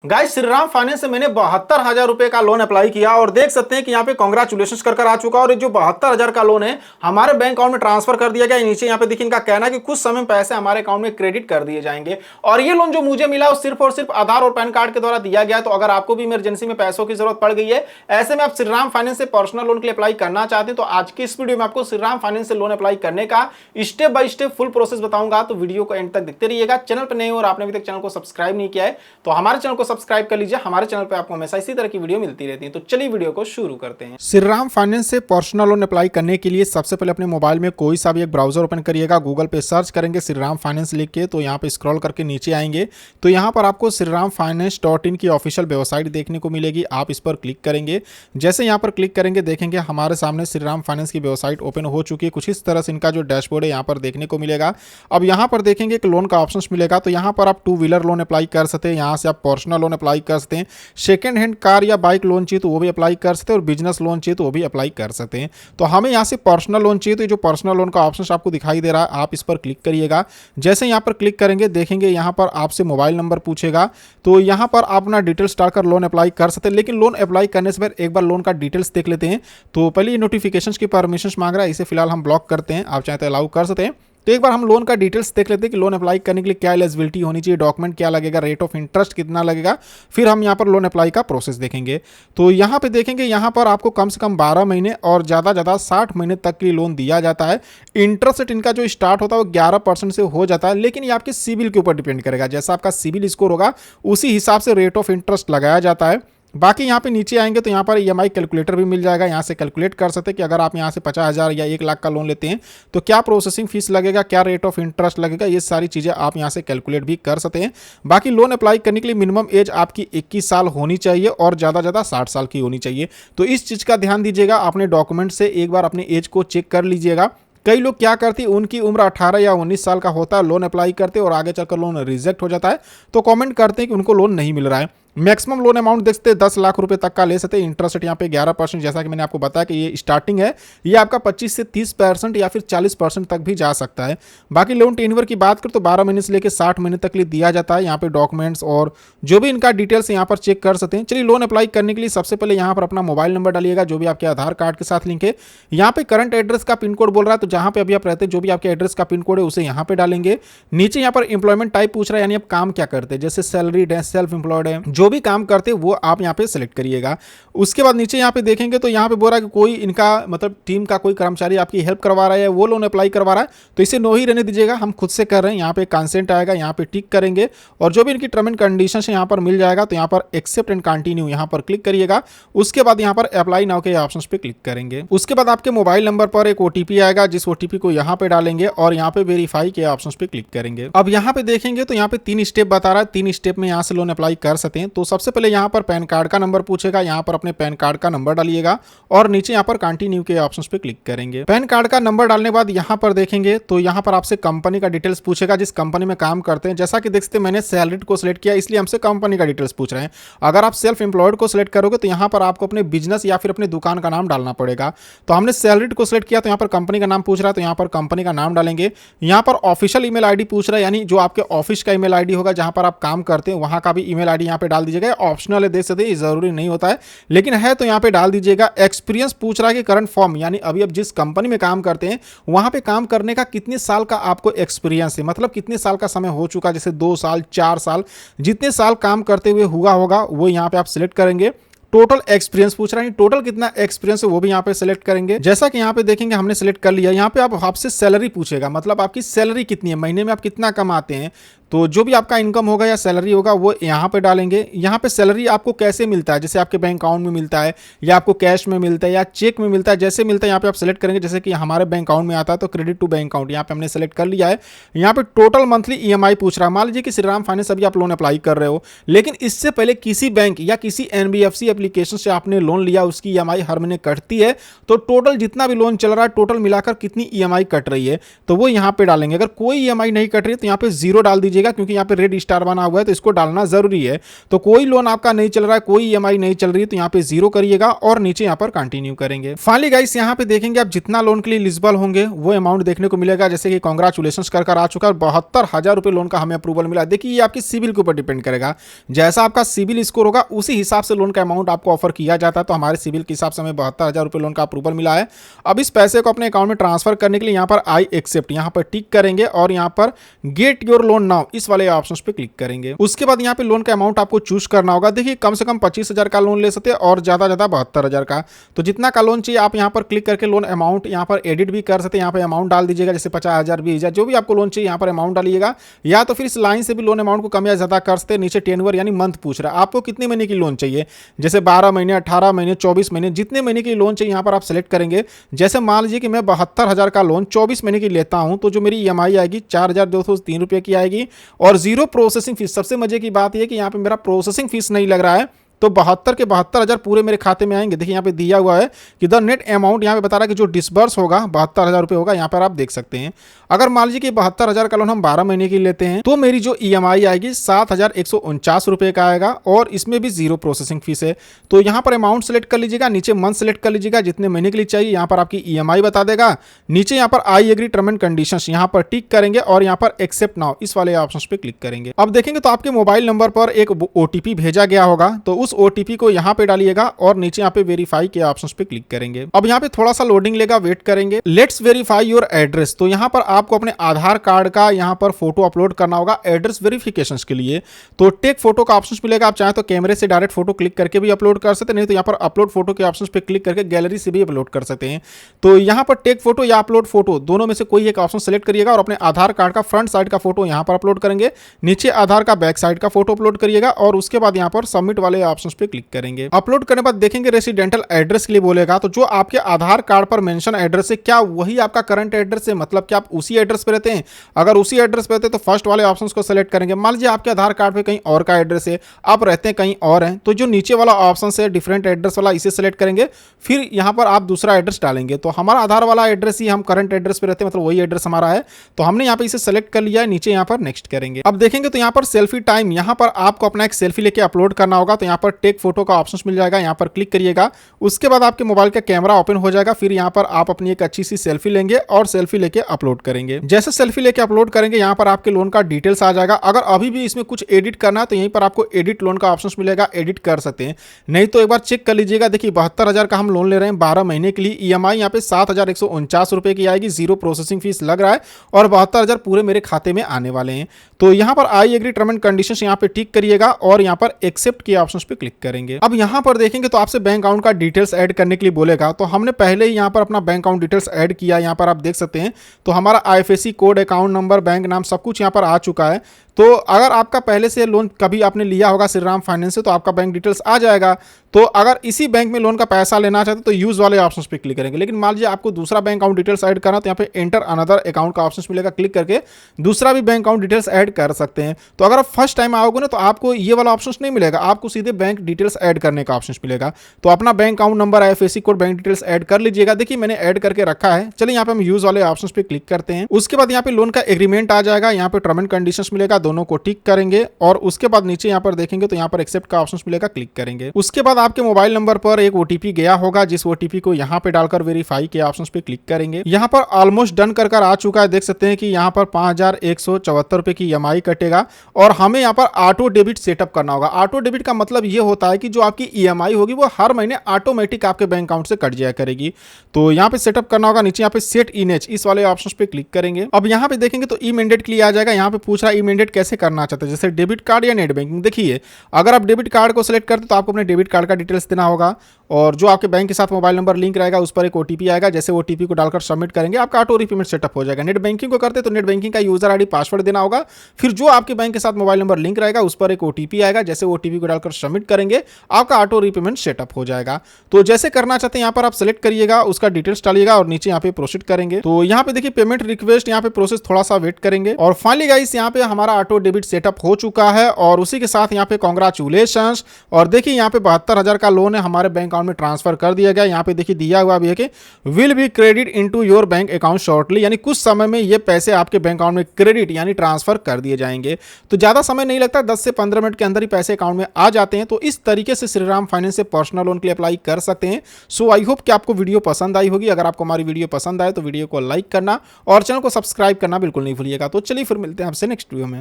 Guys Shriram finance से मैंने 72,000 रुपए का लोन अप्लाई किया और देख सकते हैं कि यहाँ पे कांग्रेचुलेशन कर आ चुका और ये जो 72,000 का लोन है हमारे बैंक अकाउंट में ट्रांसफर कर दिया गया। नीचे यहाँ पे देखिए इनका कहना है कि कुछ समय में पैसे हमारे अकाउंट में क्रेडिट कर दिए जाएंगे और ये लोन जो मुझे मिला वो सिर्फ और सिर्फ आधार और पैन कार्ड के द्वारा दिया गया। तो अगर आपको भी इमरजेंसी में पैसों की जरूरत पड़ गई है, ऐसे में आप श्रीराम फाइनेंस से पर्सनल लोन के लिए अप्लाई करना चाहते हैं, तो आज की इस वीडियो में आपको श्रीराम फाइनेंस से लोन अप्लाई करने का step by step full process बताऊंगा। तो वीडियो को एंड तक देखते रहिएगा। चैनल पर नए हो और आपने अभी तक चैनल को सब्सक्राइब नहीं किया है तो हमारे चैनल को सब्सक्राइब कर लीजिए। हमारे चैनल पे आपको हमेशा इसी तरह की वीडियो मिलती रहती है। तो चलिए वीडियो को शुरू करते हैं। श्रीराम फाइनेंस से पर्सनल लोन अप्लाई करने के लिए सबसे पहले अपने मोबाइल में कोई सा भी एक ब्राउजर ओपन करिएगा। गूगल पे सर्च करेंगे श्रीराम फाइनेंस लिख के, तो यहाँ पे स्क्रॉल करके नीचे आएंगे तो यहाँ पर आपको श्रीराम फाइनेंस.in की ऑफिशियल वेबसाइट देखने को मिलेगी। आप इस पर क्लिक करेंगे। जैसे यहाँ पर क्लिक करेंगे देखेंगे हमारे सामने श्रीराम फाइनेंस की वेबसाइट ओपन हो चुकी है। कुछ इस तरह से इनका जो डैशबोर्ड है यहाँ पर देखने को मिलेगा। अब यहाँ पर देखेंगे एक लोन का ऑप्शन मिलेगा, तो यहाँ पर आप 2 व्हीलर लोन अप्लाई कर सकते हैं, यहाँ से आप पर्सनल लोन अप्लाई कर सकते हैं, सेकंड हैंड कार या बाइक लोन चाहिए तो वो भी अप्लाई कर सकते हैं और बिजनेस लोन चाहिए तो वो भी अप्लाई कर सकते हैं। तो हमें यहाँ से पर्सनल लोन चाहिए, तो ये जो पर्सनल लोन का ऑप्शन आपको दिखाई दे रहा है आप इस पर क्लिक करिएगा। जैसे यहाँ पर क्लिक करेंगे देखेंगे यहाँ पर आपसे मोबाइल नंबर पूछेगा, तो यहाँ पर आप अपना डिटेल्स डालकर लोन अप्लाई कर सकते हैं। लेकिन लोन अप्लाई करने से पहले एक बार लोन का डिटेल्स देख लेते हैं। तो पहले ये नोटिफिकेशंस की परमिशन मांग रहा है, इसे फिलहाल हम ब्लॉक करते हैं, आप चाहते हैं अलाउ कर सकते हैं। तो एक बार हम लोन का डिटेल्स देख लेते हैं कि लोन अप्लाई करने के लिए क्या एलिजिबिलिटी होनी चाहिए, डॉक्यूमेंट क्या लगेगा, रेट ऑफ इंटरेस्ट कितना लगेगा, फिर हम यहाँ पर लोन अप्लाई का प्रोसेस देखेंगे। तो यहाँ पे देखेंगे यहाँ पर आपको कम से कम 12 महीने और ज़्यादा 60 महीने तक के लिए लोन दिया जाता है। इंटरेस्ट रेट इनका जो स्टार्ट होता है वो 11% से हो जाता है, लेकिन ये आपके सिबिल के ऊपर डिपेंड करेगा। जैसा आपका सिबिल स्कोर होगा उसी हिसाब से रेट ऑफ इंटरेस्ट लगाया जाता है। बाकी यहाँ पे नीचे आएंगे तो यहाँ पर EMI कैलकुलेटर भी मिल जाएगा, यहाँ से कैलकुलेट कर सकते हैं कि अगर आप यहाँ से 50,000 या 1 लाख का लोन लेते हैं तो क्या प्रोसेसिंग फीस लगेगा, क्या रेट ऑफ इंटरेस्ट लगेगा, ये सारी चीज़ें आप यहाँ से कैलकुलेट भी कर सकते हैं। बाकी लोन अप्लाई करने के लिए मिनिमम एज आपकी 21 साल होनी चाहिए और ज़्यादा 60 साल की होनी चाहिए। तो इस चीज़ का ध्यान दीजिएगा, अपने डॉक्यूमेंट से एक बार अपने एज को चेक कर लीजिएगा। कई लोग क्या करते हैं उनकी उम्र 18 या 19 साल का होता है, लोन अप्लाई करते हैं और आगे चलकर लोन रिजेक्ट हो जाता है, तो कमेंट करते हैं कि उनको लोन नहीं मिल रहा है। मैक्सिमम लोन अमाउंट देखते हैं 10 लाख रुपए तक का ले सकते हैं। इंटरेस्ट रेट यहाँ पे 11%, जैसा कि मैंने आपको बताया कि ये स्टार्टिंग है, ये आपका 25 से 30% या फिर 40% तक भी जा सकता है। बाकी लोन टेन्योर की बात करें तो 12 महीने से लेकर 60 महीने तक लिए दिया जाता है। यहाँ पे डॉक्यूमेंट्स और जो भी इनका डिटेल्स यहाँ पर चेक कर सकते हैं। चलिए लोन अप्लाई करने के लिए सबसे पहले यहाँ पर अपना मोबाइल नंबर डालिएगा जो भी आपके आधार कार्ड के साथ लिंक है। यहाँ पे करंट एड्रेस का पिन कोड बोल रहा है, तो जहाँ पे अभी आप रहते हैं जो भी आपके एड्रेस का पिन कोड है उसे यहाँ पे डालेंगे। नीचे यहाँ पर एम्प्लॉयमेंट टाइप पूछ रहा है, यानी आप काम क्या करते हैं, जैसे सैलरीड है, सेल्फ एम्प्लॉयड है, जो भी काम करते हैं वो आप यहाँ पे सिलेक्ट करिएगा। उसके बाद नीचे यहाँ पे देखेंगे तो यहाँ पे बोल रहा है कि कोई इनका मतलब टीम का कोई कर्मचारी आपकी हेल्प करवा रहा है, वो लोन अप्लाई करवा रहा है, तो इसे नो ही रहने दीजिएगा, हम खुद से कर रहे हैं। यहाँ पे कंसेंट आएगा, यहाँ पे टिक करेंगे और जो भी इनकी टर्म एंड कंडीशन है यहाँ पर मिल जाएगा, तो यहाँ पर एक्सेप्ट एंड कंटिन्यू यहाँ पर क्लिक करिएगा। उसके बाद यहाँ पर अप्लाई नाउ के ऑप्शन पे क्लिक करेंगे। उसके बाद आपके मोबाइल नंबर पर एक OTP आएगा, जिस OTP को यहाँ पे डालेंगे और यहाँ पे वेरीफाई के ऑप्शन पे क्लिक करेंगे। अब यहाँ पे देखेंगे तो यहाँ पे 3 स्टेप बता रहा है, 3 स्टेप में यहाँ से लोन अप्लाई कर सकते हैं। तो सबसे पहले यहाँ पर पैन कार्ड का नंबर पूछेगा, यहाँ पर अपने पैन कार्ड का नंबर डालिएगा और नीचे यहाँ पर कंटिन्यू के ऑप्शन पे क्लिक करेंगे। पैन कार्ड का नंबर डालने के बाद यहाँ पर देखेंगे तो यहाँ पर आपसे कंपनी का डिटेल्स पूछेगा, जिस कंपनी में काम करते हैं। जैसा कि देख सकते हैं मैंने सैलरीड को सिलेक्ट किया, इसलिए हमसे कंपनी का डिटेल्स पूछ रहे हैं। अगर आप सेल्फ एम्प्लॉयड को सिलेक्ट करोगे तो यहाँ पर आपको अपने बिजनेस या फिर अपनी दुकान का नाम डालना पड़ेगा। तो हमने सैलरीड को सिलेक्ट किया, तो यहाँ पर कंपनी का नाम पूछ रहा है, तो यहाँ पर कंपनी का नाम डालेंगे। यहाँ पर ऑफिशियल ईमेल आईडी पूछ रहा है, यानी जो आपके ऑफिस का ईमेल आईडी होगा जहाँ पर आप काम करते हैं वहाँ का भी ईमेल आईडी यहाँ पे डाल दीजिएगा। ऑप्शनल है, देख सकते हैं, जरूरी नहीं होता है, लेकिन है तो यहाँ पे डाल दीजिएगा। एक्सपीरियंस पूछ रहा है कि करंट फॉर्म, यानी अभी अब जिस कंपनी में काम करते हैं वहां पे काम करने का कितने साल का आपको एक्सपीरियंस है, मतलब कितने साल का समय हो चुका, जैसे 2 साल 4 साल, जितने साल काम करते हुए हुआ होगा वो यहाँ पे आप सिलेक्ट करेंगे। टोटल एक्सपीरियंस पूछ रहा है, टोटल कितना एक्सपीरियंस है वो भी यहाँ पे सिलेक्ट करेंगे। जैसा कि यहाँ पे देखेंगे हमने सिलेक्ट कर लिया। यहाँ पे आपसे सैलरी पूछेगा, मतलब आपकी सैलरी कितनी है, महीने में आप कितना कमाते हैं। तो जो भी आपका इनकम होगा या सैलरी होगा वो यहाँ पे डालेंगे। यहाँ पे सैलरी आपको कैसे मिलता है, जैसे आपके बैंक अकाउंट में मिलता है या आपको कैश में मिलता है या चेक में मिलता है, जैसे मिलता है यहाँ पे आप सेलेक्ट करेंगे। जैसे कि हमारे बैंक अकाउंट में आता है तो क्रेडिट टू बैंक अकाउंट यहाँ पे हमने सेलेक्ट कर लिया है। यहाँ पे टोटल मंथली EMI पूछ रहा है। मान लीजिए कि श्रीराम फाइनेंस अभी आप लोन अप्लाई कर रहे हो, लेकिन इससे पहले किसी बैंक या किसी NBFC एप्लीकेशन से आपने लोन लिया, उसकी EMI हर महीने कटती है। तो टोटल जितना भी लोन चल रहा है टोटल मिलाकर कितनी EMI कट रही है तो वो यहाँ पे डालेंगे। अगर कोई EMI नहीं कट रही है तो यहाँ पे 0 डाल दीजिए। लीजिएगा, क्योंकि यहाँ पे रेड स्टार बना हुआ है तो इसको डालना जरूरी है। तो कोई लोन आपका नहीं चल रहा है, कोई ईएमआई नहीं चल रही है, तो यहाँ पे 0 करिएगा और नीचे यहाँ पर कंटिन्यू करेंगे। फाइनली गाइस यहाँ पे देखेंगे आप जितना लोन के लिए एलिजिबल होंगे वो अमाउंट देखने को मिलेगा। जैसे कि कांग्रेचुलेशंस कर आ चुका है, 72,000 रुपए लोन का हमें अप्रूवल मिला। देखिए ये आपकी सिविल के ऊपर डिपेंड करेगा, जैसा आपका सिविल स्कोर होगा उसी हिसाब से लोन का अमाउंट आपको ऑफर किया जाता है। तो हमारे सिविल के हिसाब से हमें 72,000 रुपए लोन का अप्रूवल मिला है। अब इस पैसे को अपने अकाउंट में ट्रांसफर करने के लिए यहाँ पर आई एक्सेप्ट यहाँ पर टिक करेंगे और यहाँ पर गेट योर लोन नाउ इस वाले ऑप्शन पे क्लिक करेंगे। उसके बाद यहाँ पे लोन का अमाउंट आपको चूज करना होगा। देखिए कम से कम 25,000 का लोन ले सकते हैं और ज्यादा 72,000 का। तो जितना का लोन चाहिए आप यहाँ पर क्लिक करके लोन अमाउंट यहाँ पर एडिट भी कर सकते हैं। यहाँ पे अमाउंट डाल दीजिएगा, जैसे 50,000 20,000 जो भी आपको लोन चाहिए यहाँ पर अमाउंट डालिएगा, या तो फिर इस लाइन से भी लोन अमाउंट को कम या ज्यादा कर सकते हैं। नीचे टेन्योर यानी मंथ पूछ रहा है आपको कितने महीने की लोन चाहिए, जैसे 12 महीने 18 महीने 24 महीने, जितने महीने की लोन चाहिए यहाँ पर आप सेलेक्ट करेंगे। जैसे मान लीजिए कि मैं 72,000 का लोन 24 महीने की लेता हूं, तो जो मेरी ईएमआई आएगी 4,203 रुपये की आएगी और 0 प्रोसेसिंग फीस। सबसे मजे की बात यह है कि यहाँ पे मेरा प्रोसेसिंग फीस नहीं लग रहा है, तो 72 के 72,000 पूरे मेरे खाते में आएंगे। देखिए यहाँ पे दिया हुआ है कि द नेट अमाउंट यहाँ पे बता रहा है कि जो डिसबर्स होगा 72,000 रुपये होगा। यहाँ पर आप देख सकते हैं। अगर मान लीजिए कि 72,000 का लोन हम 12 महीने की लेते हैं तो मेरी जो ईएमआई आएगी 7,149 रुपये का आएगा और इसमें भी 0 प्रोसेसिंग फीस है। तो यहाँ पर अमाउंट सेलेक्ट कर लीजिएगा, नीचे मंथ सेलेक्ट कर लीजिएगा, जितने महीने के लिए चाहिए यहाँ पर आपकी ईएमआई बता देगा। नीचे यहाँ पर I agree term and conditions यहाँ पर टिक करेंगे और यहाँ पर एक्सेप्ट नाउ इस वाले ऑप्शन पे क्लिक करेंगे। अब देखेंगे तो आपके मोबाइल नंबर पर एक ओटीपी भेजा गया होगा, तो उस ओटीपी को यहाँ पे डालिएगा और नीचे यहाँ पे वेरीफाई के ऑप्शंस पे क्लिक करेंगे। अब यहाँ पे थोड़ा सा लोडिंग लेगा, वेट करेंगे। Let's verify your address. तो यहाँ पर आपको अपने आधार कार्ड का यहाँ पर फोटो अपलोड करना होगा एड्रेस वेरिफिकेशन के लिए। तो टेक फोटो का ऑप्शन मिलेगा, आप चाहे तो कैमरे से डायरेक्ट फोटो क्लिक करके भी अपलोड कर सकते हैं, नहीं तो यहाँ पर अपलोड फोटो के ऑप्शन पे क्लिक करके गैलरी से भी अपलोड कर सकते हैं। तो यहाँ पर टेक फोटो या अपलोड फोटो दोनों में से कोई एक ऑप्शन सेलेक्ट करिएगा और अपने आधार कार्ड का फ्रंट साइड का फोटो यहाँ पर अपलोड करेंगे। नीचे आधार का बैक साइड का फोटो अपलोड करिएगा और उसके बाद यहाँ पर सबमिट वाले ऑप्शन पे क्लिक करेंगे। अपलोड करने बाद देखेंगे रेसिडेंटल एड्रेस के लिए बोलेगा, तो जो आपके आधार कार्ड पर मेंशन एड्रेस है क्या वही आपका करंट एड्रेस है, मतलब कि आप उसी एड्रेस पे रहते हैं। अगर उसी एड्रेस पे रहते हैं तो फर्स्ट वाले ऑप्शंस को सेलेक्ट करेंगे। मान लीजिए आपके आधार कार्ड पे कहीं और का एड्रेस है, आप रहते हैं कहीं और हैं, तो जो नीचे वाला ऑप्शन है डिफरेंट एड्रेस वाला इसे सेलेक्ट करेंगे, फिर यहाँ पर आप दूसरा एड्रेस डालेंगे। तो हमारा आधार वाला एड्रेस ही हम करंट एड्रेस पे रहते हैं, मतलब वही एड्रेस हमारा है, तो हमने यहाँ पे इसे सेलेक्ट कर लिया है। नीचे यहाँ पर नेक्स्ट करेंगे। अब देखेंगे तो यहाँ पर सेल्फी टाइम, यहाँ पर आपको अपना एक सेल्फी लेके अपलोड करना होगा। तो यहाँ पर टेक फोटो का ऑप्शन मिल जाएगा, यहाँ पर क्लिक करिएगा। उसके बाद आपके मोबाइल का कैमरा ओपन हो जाएगा, फिर यहाँ पर आप अपनी एक अच्छी सी सेल्फी लेंगे और सेल्फी लेके अपलोड करेंगे। जैसे सेल्फी लेके अपलोड करेंगे यहाँ पर आपके लोन का डिटेल्स आ जाएगा। अगर अभी भी इसमें कुछ एडिट करना है तो यहीं पर आपको एडिट लोन का ऑप्शन मिलेगा, एडिट कर सकते हैं। नहीं तो एक बार चेक कर लीजिएगा। देखिए 72,000 का हम लोन ले रहे हैं 12 महीने के लिए, ईएमआई यहाँ पे 7,149 रुपए की आएगी, 0 प्रोसेसिंग फीस लग रहा है और 72,000 पूरे मेरे खाते में आने वाले हैं। तो यहाँ पर I agree term and conditions यहाँ पे टिक करिएगा और यहाँ पर एक्सेप्ट के ऑप्शन पे क्लिक करेंगे। अब यहाँ पर देखेंगे तो आपसे बैंक अकाउंट का डिटेल्स ऐड करने के लिए बोलेगा, तो हमने पहले ही यहाँ पर अपना बैंक अकाउंट डिटेल्स ऐड किया। यहाँ पर आप देख सकते हैं तो हमारा IFSC code, account number, bank नाम सब कुछ यहाँ पर आ चुका है। तो अगर आपका पहले से लोन कभी आपने लिया होगा श्रीराम फाइनेंस से तो आपका बैंक डिटेल्स आ जाएगा। तो अगर इसी बैंक में लोन का पैसा लेना चाहते तो यूज वाले ऑप्शन पे क्लिक करेंगे। लेकिन मान लीजिए आपको दूसरा बैंक अकाउंट डिटेल्स ऐड करना, तो यहाँ पे एंटर अनदर अकाउंट का ऑप्शन मिलेगा, क्लिक करके दूसरा भी बैंक अकाउंट डिटेल्स ऐड कर सकते हैं। तो अगर आप फर्स्ट टाइम आओगे ना तो आपको ये वाला ऑप्शन नहीं मिलेगा, आपको सीधे बैंक डिटेल्स ऐड करने का ऑप्शन मिलेगा। तो अपना bank account number, IFSC code, bank details add कर लीजिएगा। देखिए मैंने ऐड करके रखा है। चलिए यहाँ पे हम यूज वाले ऑप्शन पे क्लिक करते हैं। उसके बाद यहाँ पे लोन का एग्रीमेंट आ जाएगा, यहाँ पे टर्म एंड कंडीशंस मिलेगा, दोनों को टिक करेंगे और उसके बाद नीचे यहाँ पर देखेंगे तो यहाँ पर एक्सेप्ट का ऑप्शन मिलेगा, क्लिक करेंगे। उसके बाद आपके मोबाइल नंबर पर एक ओटीपी गया होगा, जिस ओटीपी को यहाँ पे डालकर वेरीफाई के ऑप्शन पे क्लिक करेंगे। यहाँ पर ऑलमोस्ट डन कर आ चुका है। देख सकते हैं कि यहाँ पर 5,174 रुपए की ईएमआई कटेगा और हमें यहाँ पर ऑटो डेबिट सेटअप करना होगा। ऑटो डेबिट का मतलब ये होता है कि जो आपकी ईएमआई होगी वो हर महीने ऑटोमेटिक आपके बैंक अकाउंट से कट जाया करेगी। तो यहाँ पे सेटअप करना होगा। नीचे यहाँ पे सेट इनेज इस वाले ऑप्शन पे क्लिक करेंगे। अब यहाँ पे देखेंगे तो ई मैंडेट के लिए आ जाएगा। यहाँ पे पूछ रहा है ई मैंडेट कैसे करना चाहते हैं, जैसे डेबिट कार्ड या नेट बैंकिंग। देखिए अगर आप डेबिट कार्ड को सिलेक्ट करते तो आपको अपने डेबिट कार्ड का डिटेल्स देना होगा और जो आपके बैंक के साथ मोबाइल नंबर लिंक रहेगा उस पर एक ओटीपी आएगा। जैसे ओटीपी को डालकर सबमिट करेंगे आपका ऑटो रीपेमेंट सेटअप हो जाएगा। नेट बैंकिंग को करते तो नेट बैंकिंग का यूजर आईडी पासवर्ड देना होगा, फिर जो आपके बैंक के साथ मोबाइल नंबर लिंक रहेगा उस पर एक ओटीपी आएगा। जैसे ओटीपी को डालकर सबमिट करेंगे आपका ऑटो रीपेमेंट सेटअप हो जाएगा। तो जैसे करना चाहते हैं यहाँ पर आप सेलेक्ट करिएगा, उसका डिटेल्स डालिएगा और नीचे यहाँ पे प्रोसीड करेंगे। तो यहाँ पे देखिए पेमेंट रिक्वेस्ट, यहाँ पे प्रोसेस थोड़ा सा वेट करेंगे और फाइनली गाइस यहाँ पे हमारा ऑटो डेबिट सेटअप हो चुका है और उसी के साथ यहाँ पे कॉन्ग्रेचुलेशंस। और देखिए यहाँ पे 72,000 का लोन है हमारे बैंक अकाउंट में ट्रांसफर कर दिया गया। यहाँ पे देखिए दिया हुआ भी है कि will be credit into your bank account shortly, यानी कुछ समय में ये पैसे आपके बैंक अकाउंट में क्रेडिट यानी ट्रांसफर कर दिए जाएंगे। तो ज़्यादा समय नहीं लगता, 10 से 15 मिनट के अंदर ही पैसे अकाउंट में आ जाते हैं। तो इस तरीके से श्रीराम फाइनेंस से पर्सनल लोन के लिए अप्लाई कर सकते हैं। सो आई होप कि आपको वीडियो पसंद आई होगी। अगर आपको हमारी वीडियो पसंद आए तो वीडियो को लाइक करना और चैनल को सब्सक्राइब करना बिल्कुल नहीं भूलिएगा। तो चलिए फिर मिलते हैं आपसे नेक्स्ट वीडियो में।